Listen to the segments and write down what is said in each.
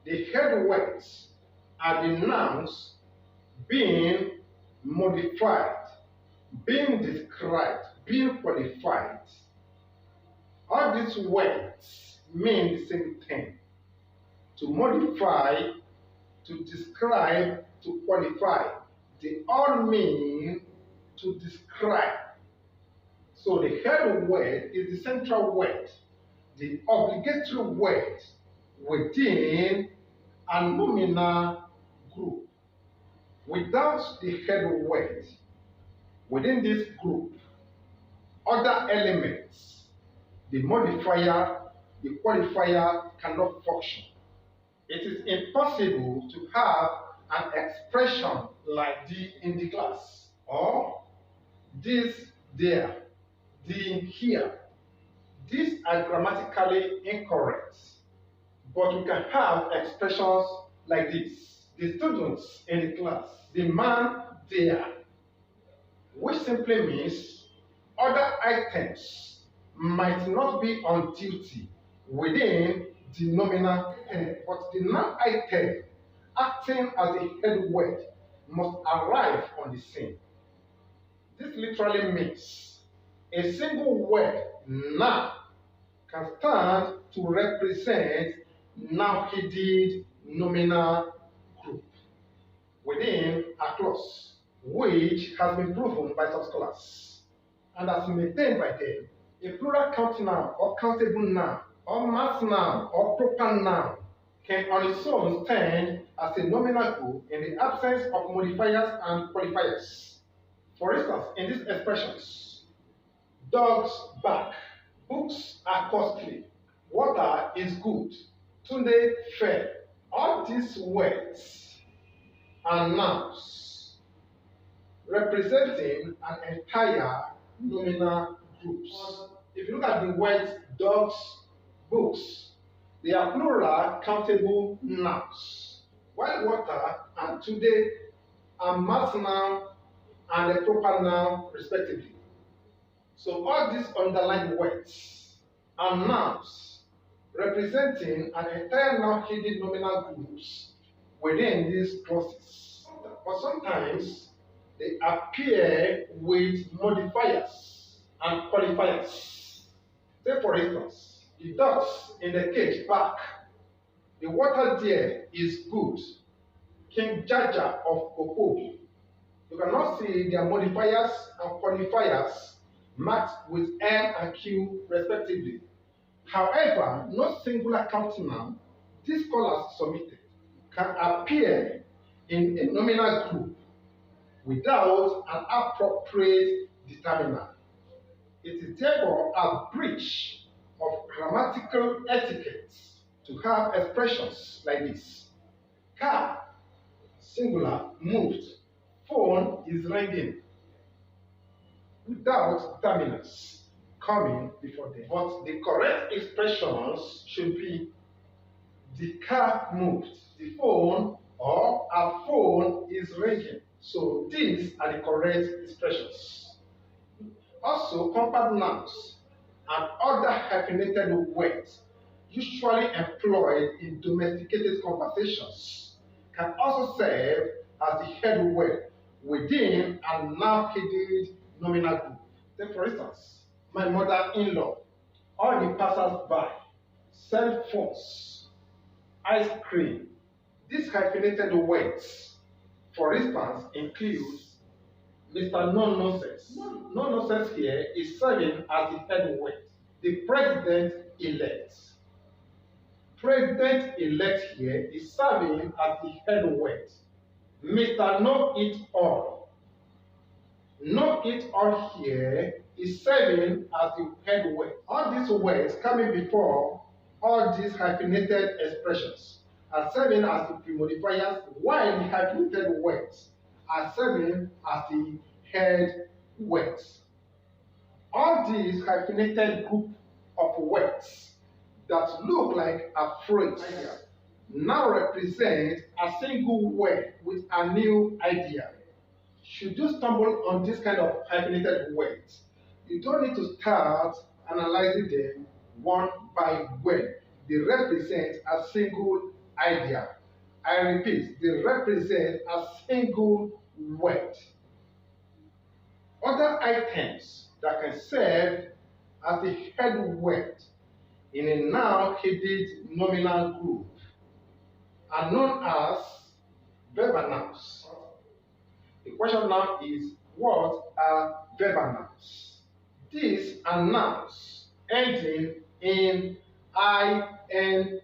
The head words are the nouns being modified, being described, being qualified. All these words mean the same thing. To modify, to describe, to qualify. They all mean to describe. So the head word is the central word, the obligatory word within a nominal group. Without the head word within this group, other elements, the modifier, the qualifier cannot function. It is impossible to have an expression like the in the class, or this there, the here. These are grammatically incorrect, but we can have expressions like this. The students in the class, the man there, which simply means other items might not be on duty within the nominal head, but the noun item acting as a head word must arrive on the scene. This literally means a single word now can stand to represent noun-headed nominal group within a clause, which has been proven by some scholars and as maintained by them. A plural count noun or countable noun or mass noun or proper noun can on its own stand as a nominal group in the absence of modifiers and qualifiers. For instance, in these expressions, dogs bark, books are costly, water is good, Tunde fell. All these words are nouns representing an entire nominal group. If you look at the words dogs, books, they are plural countable nouns, while water and Tunde are mass noun and a proper noun respectively. So all these underlined words are nouns representing an entire noun-headed nominal groups within these clauses. But sometimes they appear with modifiers and qualifiers. Say for instance, the ducks in the cage bark, the water there is good, King Jaja of Opobi. You cannot see their modifiers and qualifiers marked with M and Q respectively. However, no singular counting noun these scholars submitted can appear in a nominal group without an appropriate determiner. It is therefore a breach of grammatical etiquette to have expressions like this. Car, singular, moved. Phone is ringing without terminus coming before them. But the correct expressions should be the car moved, the phone, or a phone is ringing. So these are the correct expressions. Also, compound nouns and other hyphenated words usually employed in domesticated conversations can also serve as the head word within a noun-headed nominal group. Take for instance, my mother-in-law, all the passers-by, cell phones, ice cream. These hyphenated words, for instance, include Mr. No-Nonsense. No-Nonsense here is serving as the head word. The president-elect. President-elect here is serving as the head word. Mr. Know-It-All. Know-It-All here is serving as the head word. All these words coming before all these hyphenated expressions are serving as the premodifiers, while the hyphenated words are serving as the head words. All these hyphenated group of words that look like a phrase now represent a single word with a new idea. Should you stumble on this kind of hyphenated words, you don't need to start analyzing them one by one. They represent a single idea. I repeat, they represent a single word. Other items that can serve as the head word in a noun-headed nominal group are known as verbal nouns. The question now is, what are verbal nouns? These are nouns ending in ing,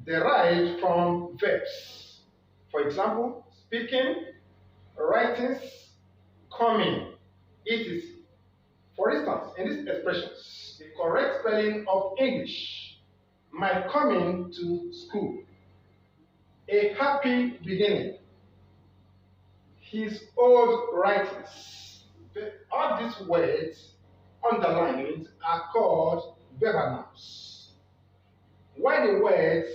derived from verbs. For example, speaking, writing, coming, etc. For instance, in these expressions, the correct spelling of English: my coming to school, a happy beginning, his old writings. All these words underlined are called verbal nouns, while the words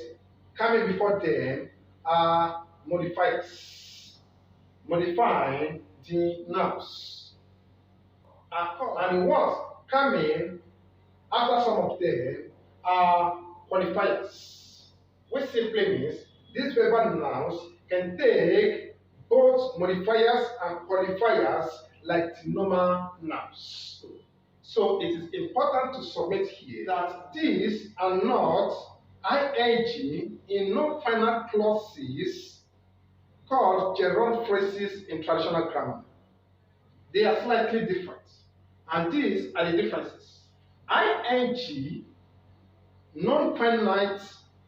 coming before them are modifiers, modifying the nouns. And the words coming after some of them are qualifiers, which simply means these verbal nouns can take both modifiers and qualifiers like the normal nouns. So it is important to submit here that these are not ing in non-final clauses called gerund phrases in traditional grammar. They are slightly different, and these are the differences. Ing non-finite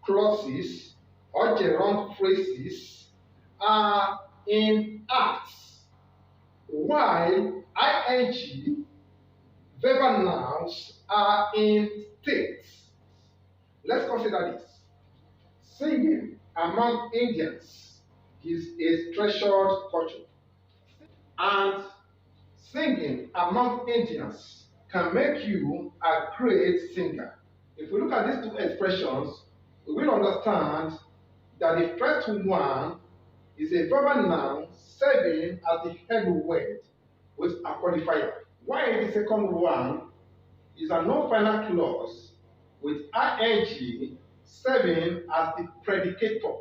clauses or gerund phrases are in acts, while ing verbal nouns are in states. Let's consider this. Singing among Indians is a treasured culture, and singing among Indians can make you a great singer. If we look at these two expressions, we will understand that the first one is a verbal noun serving as the head word with a qualifier, while the second one is a non-final clause with ing serving as the predicator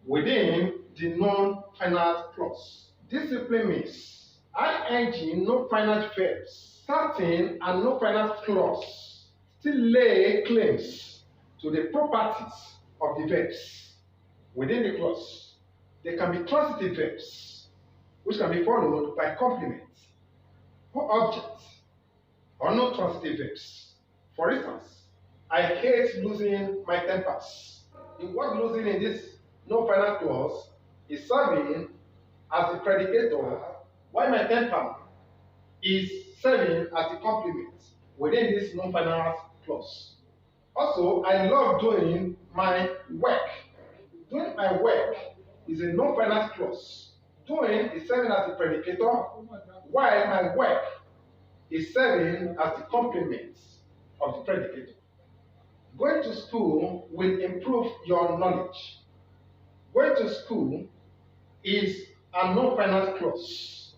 within the non-final clause. This simply means ing non-finite verbs starting and non-finite clause still lay claims to the properties of the verbs within the clause. They can be transitive verbs, which can be followed by complements or objects, or non-transitive verbs. For instance, I hate losing my tempers. The word losing in this non-final clause is serving as the predicator, while my temper is serving as the complement within this non-final clause. Also, I love doing my work. Doing my work is a non-final clause. Doing is serving as the predicator, while my work is serving as the complement of the predicator. Going to school will improve your knowledge. Going to school is a non-final clause.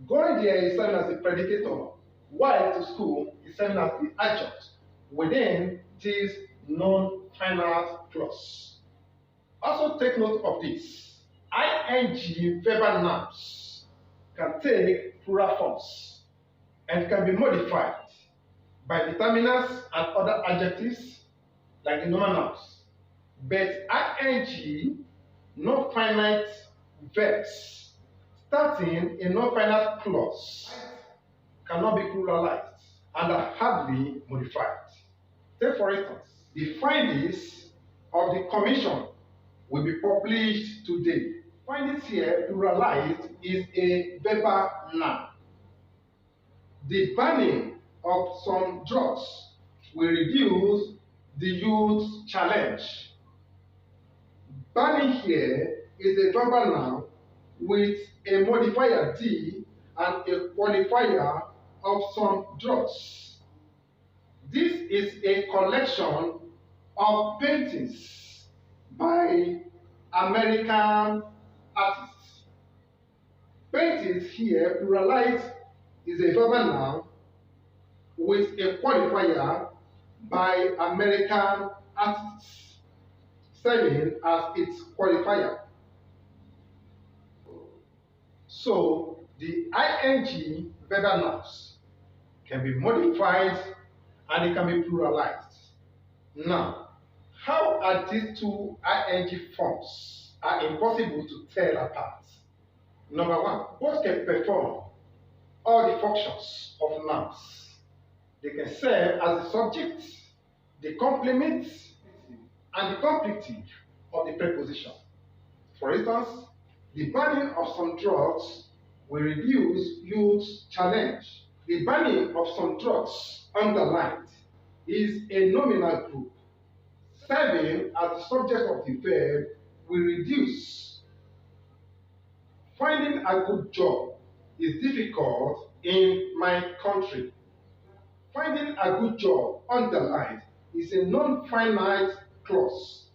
Going there is serving as the predicator, while to school is serving as the adjunct within this non-final clause. Also take note of this. Ing verbal nouns can take plural forms and can be modified by determiners and other adjectives like the normal nouns. But ing non-finite verbs starting in non-finite clause cannot be pluralized and are hardly modified. Take for instance, the findings of the commission will be published today. Findings here, pluralized, is a verbal noun. The banning of some drugs will reduce the youth challenge. Banning here is a verbal noun with a modifier D and a qualifier of some drugs. This is a collection of paintings by American artists. Paintings here, pluralized, is a verbal noun with a qualifier by American artists, serving as its qualifier. So the ing verbal nouns can be modified and it can be pluralized. Now, how are these two ing forms are impossible to tell apart? Number one, both can perform all the functions of nouns. They can serve as the subject, the complement, and the completive of the preposition. For instance, the banning of some drugs will reduce youth's challenge. The banning of some drugs underlined is a nominal group. Serving as the subject of the verb will reduce. Finding a good job is difficult in my country. Finding a good job underlined is a non-finite clause,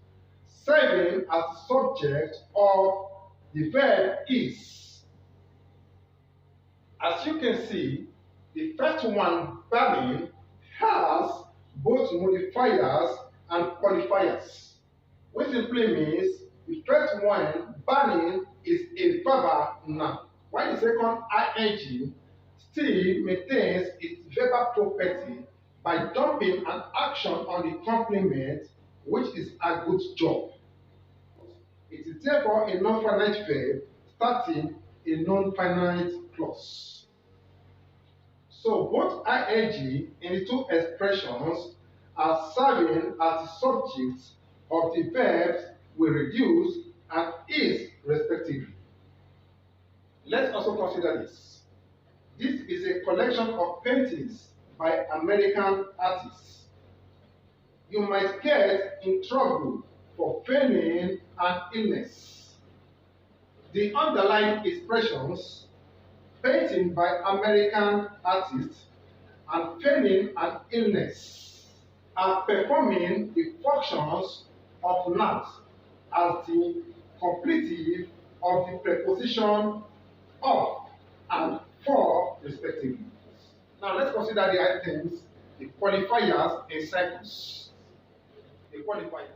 serving as the subject of the verb is. As you can see, the first one, banning, has both modifiers and qualifiers, which simply means the first one, banning, is a verbal noun, while the second, ing, still maintains its verbal property by dumping an action on the complement, which is a good job. It is therefore a non-finite verb starting a non-finite clause. So both ing in the two expressions are serving as the subjects of the verbs will reduce and is respectively. Let's also consider this. This is a collection of paintings by American artists. You might get in trouble for feigning an illness. The underlying expressions, painting by American artists and feigning an illness, are performing the functions of nouns as the completive of the preposition of and for respectively. Now let's consider the items, the qualifiers in cycles. The qualifier.